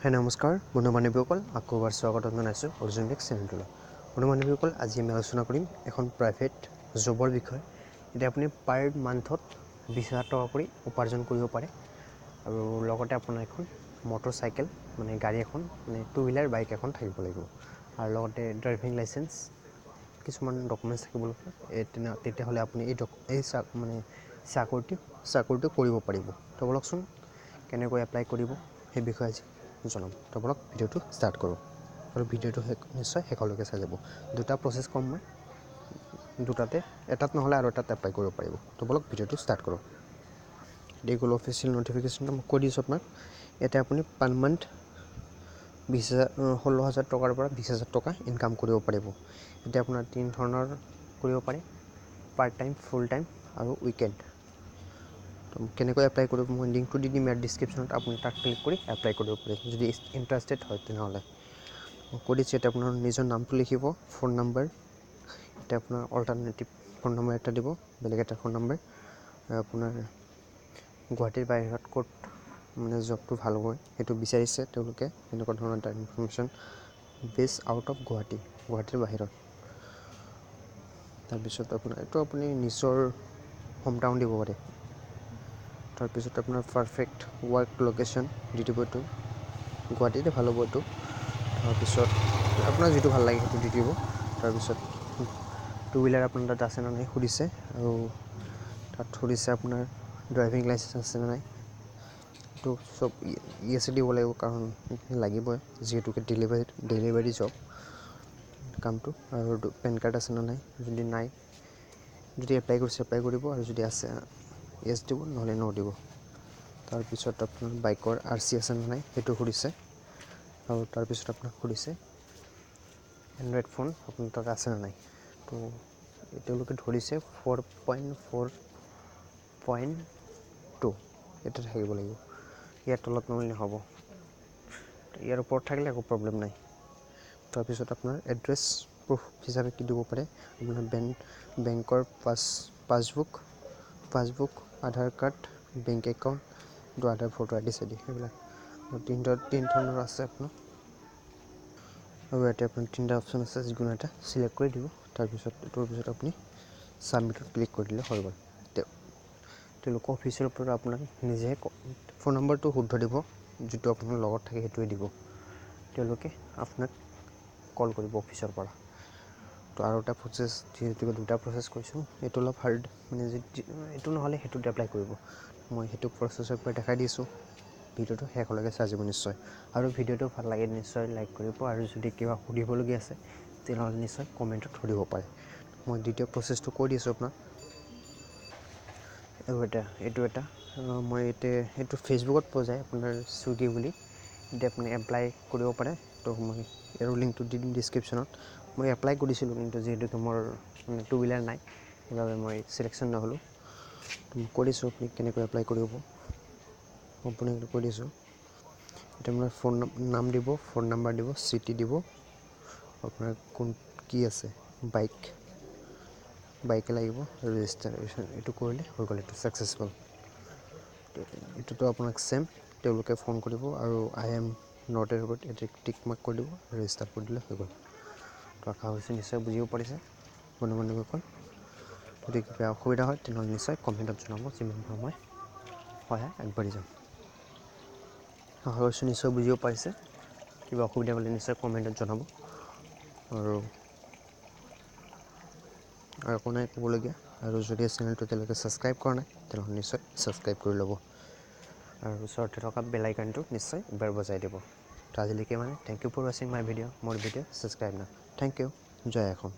হে নমস্কাৰ বন্ধু বান্ধৱীসকল, আকৌ এবাৰ স্বাগতম জনাইছোঁ অৰ্জুন টেক চেনেলটোলৈ। বন্ধু বান্ধৱীসকল, আজি আমি আলোচনা কৰিম এখন প্ৰাইভেট জবৰ বিষয়ে। এতিয়া আপুনি পাৰ মান্থত 20,000 টকা কৰি উপাৰ্জন কৰিব পাৰে, আৰু লগতে আপোনাৰ এখন মটৰচাইকেল মানে গাড়ী এখন মানে 2 হুইলাৰ বাইক এখন থাকিব লাগিব, আৰু লগতে ড্ৰাইভিং লাইচেঞ্চ কিছুমান ডকুমেণ্টছ থাকিব লাগিব। তেতিয়াহ'লে আপুনি এই চাকৰিটো কৰিব পাৰিব। তো বলকচোন কেনেকৈ এপ্লাই কৰিব সেই বিষয়ে আজি জনাম। তো বলক ভিডিঅ'টো ষ্টাৰ্ট কৰোঁ, আৰু ভিডিঅ'টো নিশ্চয় শেষলৈকে চাই যাব। দুটা প্ৰচেছ ক'ম মই, দুটাতে এটাত নহ'লে আৰু এটাত এপ্লাই কৰিব পাৰিব। তো বলক ভিডিঅ'টো ষ্টাৰ্ট কৰোঁ। এতিয়া গ'ল অফিচিয়েল নটিফিকেশ্যনটো মই কৈ দিছোঁ আপোনাক। ইয়াতে আপুনি পাৰ মান্থ 16,000 টকাৰ পৰা 20,000 টকা ইনকাম কৰিব পাৰিব। এতিয়া আপোনাৰ 3 ধৰণৰ কৰিব পাৰে: পাৰ্ট টাইম, ফুল টাইম আৰু উইকেণ্ড। তো কেনেকৈ এপ্লাই কৰিব মই লিংকটো দি দিম ইয়াৰ ডিছক্ৰিপশ্যনত, আপুনি তাত ক্লিক কৰি এপ্লাই কৰিব পাৰে যদি ইণ্টাৰেষ্টেড হয় তেনেহ'লে। মই কৈ দিছোঁ, এতিয়া আপোনাৰ নিজৰ নামটো লিখিব, ফোন নাম্বাৰ, এতিয়া আপোনাৰ অল্টাৰনেটিভ ফোন নম্বৰ এটা দিব, বেলেগ এটা ফোন নম্বৰ, আপোনাৰ গুৱাহাটীৰ বাহিৰত ক'ত মানে জবটো ভাল হয় সেইটো বিচাৰিছে তেওঁলোকে, এনেকুৱা ধৰণৰ এটা ইনফৰ্মেশ্যন, বেছ আউট অফ গুৱাহাটীৰ বাহিৰত। তাৰপিছত আপোনাৰ এইটো আপুনি নিজৰ হোম টাউন দিব পাৰে। তাৰপিছত আপোনাৰ পাৰফেক্ট ৱৰ্ক লোকেশ্যন দি দিব, এইটো গুৱাহাটীতে ভাল হ'ব এইটো। তাৰপিছত আপোনাৰ যিটো ভাল লাগে সেইটো দি দিব। তাৰপিছত 2 হুইলাৰ আপোনাৰ তাত আছে নে নাই সুধিছে, আৰু তাত সুধিছে আপোনাৰ ড্ৰাইভিং লাইচেঞ্চ আছে নে নাই। এইটো চব ইয়েছে দিব লাগিব, কাৰণ লাগিবই যিহেতুকে ডেলিভাৰী জব কামটো। আৰু পেন কাৰ্ড আছে নে নাই, যদি নাই, যদি এপ্লাই কৰিছে এপ্লাই কৰিব, আৰু যদি আছে য়েছ দিব, নহ'লে ন' দিব। তাৰপিছত আপোনাৰ বাইকৰ RC আছে নে নাই সেইটো সুধিছে, আৰু তাৰপিছত আপোনাক সুধিছে এণ্ড্ৰইড ফোন আপোনাৰ তাত আছে নে নাই। তো তেওঁলোকে ধৰিছে 4.4.2 এটা থাকিব লাগিব, ইয়াৰ তলত নহ'লে নহ'ব, ইয়াৰ ওপৰত থাকিলে একো প্ৰব্লেম নাই। তাৰপিছত আপোনাৰ এড্ৰেছ প্ৰুফ হিচাপে কি দিব পাৰে, আপোনাৰ বেংকৰ পাছবুক, আধাৰ কাৰ্ড, বেংক একাউণ্ট, আধাৰ ফটো, ID সেইবিলাক 3 ধৰণৰ আছে আপোনাৰ। আৰু ইয়াতে আপোনাৰ 3টা অপশ্যন আছে, যিকোনো এটা চিলেক্ট কৰি দিব। তাৰপিছত এইটোৰ পিছত আপুনি ছাবমিটত ক্লিক কৰি দিলে হৈ গ'ল। তেওঁলোকৰ অফিচৰ পৰা আপোনাক নিজে ফোন নম্বৰটো শুদ্ধ দিব, যিটো আপোনাৰ লগত থাকে সেইটোৱে দিব। তেওঁলোকে আপোনাক কল কৰিব অফিচৰ পৰা। তো আৰু এটা প্ৰচেছ, যিহেতুকে 2টা প্ৰচেছ কৈছোঁ, এইটো অলপ হাৰ্ড, মানে এইটো নহ'লে সেইটোত এপ্লাই কৰিব। মই সেইটো প্ৰচেছৰ পৰা দেখাই দিছোঁ, ভিডিঅ'টো শেষলৈকে চাই যাব নিশ্চয়। আৰু ভিডিঅ'টো ভাল লাগে নিশ্চয় লাইক কৰিব, আৰু যদি কিবা সুধিবলগীয়া আছে তেনেহ'লে নিশ্চয় কমেণ্টত সুধিব পাৰে। মই দ্বিতীয় প্ৰচেছটো কৈ দিছোঁ আপোনাক। এইটো এটা মই এইটো ফেচবুকত পোৱা যায়, আপোনাৰ চুইগি বুলি। এতিয়া আপুনি এপ্লাই কৰিব পাৰে। তো মই ইয়াৰ লিংকটো দি দিম ডিছক্ৰিপশ্যনত। মই এপ্লাই কৰিছিলোঁ, কিন্তু যিহেতুকে মোৰ 2 হুইলাৰ নাই সেইবাবে মই চিলেকশ্যন নহ'লোঁ। কৈ দিছোঁ আপুনি কেনেকৈ এপ্লাই কৰিব, আপোনাক কৈ দিছোঁ। এতিয়া আপোনাৰ নাম দিব, ফোন নাম্বাৰ দিব, চিটি দিব, আপোনাৰ কি আছে, বাইকে লাগিব, ৰেজিষ্ট্ৰেশ্যন এইটো কৰিলে হৈ গ'ল, এইটো ছাকচেছফুল। এইটোতো আপোনাক চেম তেওঁলোকে ফোন কৰিব, আৰু I am not a robot এটা টিক মাৰ্ক কৰি দিব, ৰেজিষ্টাৰ কৰি দিলে হৈ গ'ল। তো আশা হৈছে নিশ্চয় বুজিব পাৰিছে বন্ধু বান্ধৱীসকল। যদি কিবা অসুবিধা হয় তেনেহ'লে নিশ্চয় কমেণ্টত জনাব, যিমান পাৰোঁ মই সহায় আগবাঢ়ি যাম। আশা কৰিছোঁ নিশ্চয় বুজিব পাৰিছে। কিবা অসুবিধা হ'লে নিশ্চয় কমেণ্টত জনাব, আৰু একো নাই ক'বলগীয়া। আৰু যদি চেনেলটো এতিয়ালৈকে ছাবস্ক্ৰাইব কৰা নাই তেনেহ'লে নিশ্চয় ছাবস্ক্ৰাইব কৰি ল'ব, আৰু ওচৰতে থকা বেল আইকনটো নিশ্চয় এবাৰ বজাই দিব। তো আজিলৈকে থেংক ইউ ফৰ ৱাচিং মাই ভিডিঅ'। মোৰ ভিডিঅ' ছাবস্ক্ৰাইব না। Thank you. জয় অসম।